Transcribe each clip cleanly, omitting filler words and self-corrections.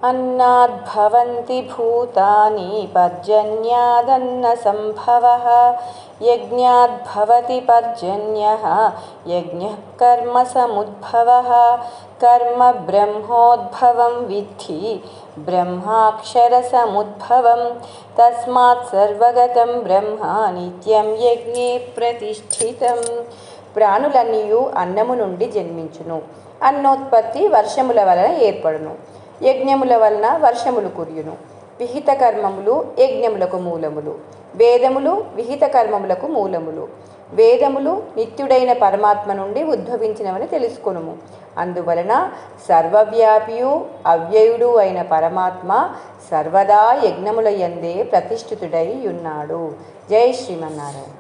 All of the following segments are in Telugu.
अन्नाद्भवन्ति भूतानि पर्जन्यादन्नसम्भवः यज्ञाद्भवति पर्जन्यः यज्ञः कर्मसमुद्भवः कर्म ब्रह्मोद्भवं विद्धि ब्रह्माक्षरसमुद्भवं तस्मात् सर्वगतं ब्रह्म नित्यं यज्ञे प्रतिष्ठितं ప్రాణులన్నీయు అన్నము నుండి జన్మించును. అన్నోత్పత్తి వర్షముల వలన ఏర్పడును. యజ్ఞముల వలన వర్షములు కురియును. విహిత కర్మములు యజ్ఞములకు మూలములు. వేదములు విహిత కర్మములకు మూలములు. వేదములు నిత్యుడైన పరమాత్మ నుండి ఉద్భవించినవని తెలుసుకొనుము. అందువలన సర్వవ్యాపియు అవ్యయుడు అయిన పరమాత్మ సర్వదా యజ్ఞముల యందే ప్రతిష్ఠితుడై ఉన్నాడు. జై శ్రీమన్నారాయణ.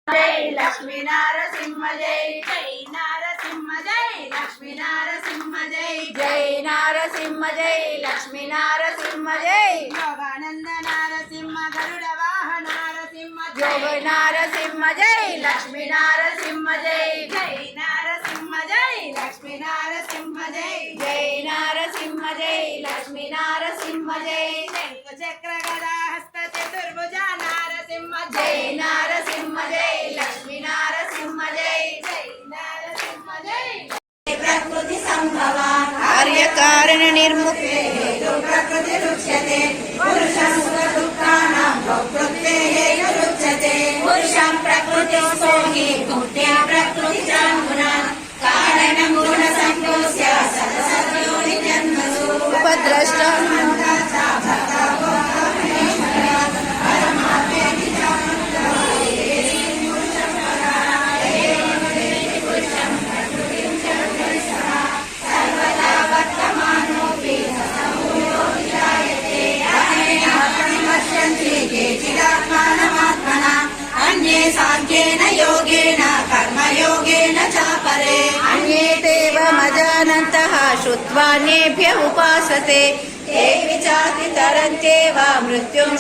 జై లక్ష్మీ నారసింహ జై జై నారసింహ జై లక్ష్మీ నారసింహ జై జై నారసింహ జై లక్ష్మీ నారసింహ జై యోగానంద నారసింహ గరుడ వాహన నారసింహ యోగ నారసింహ జై లక్ష్మీ నారసింహ జై జై నారసింహ జై లక్ష్మీ నారసింహ జై జై నారసింహ జై లక్ష్మీ నారసింహ జై శంఖ చక్ర గదా హస్త చతుర్భుజ నారసింహ జై నారసింహ జై లక్ష్మీ నారసింహ జై జై నారసింహ జై ప్రకృతి సంభవ కార్యకారణ నిర్ముక్తే హేతు ప్రకృతి రుచ్యతే పురుషం సుఖ దుఃఖానాం ప్రకృతేః రుచ్యతే పురుషం ప్రకృతి సోహి భూత్యా ప్రకృతి జామునా కారణం గుణ సంతోష్య సదసద్యోని జన్మసు ఉపద్రష్టం अन्ये साङ्ख्येन योगेन कर्मयोगेन च परे अन्ये तेवमजानन्तः श्रुत्वान्येभ्य उपासते ते विचाति तरन्त्येव मृत्युं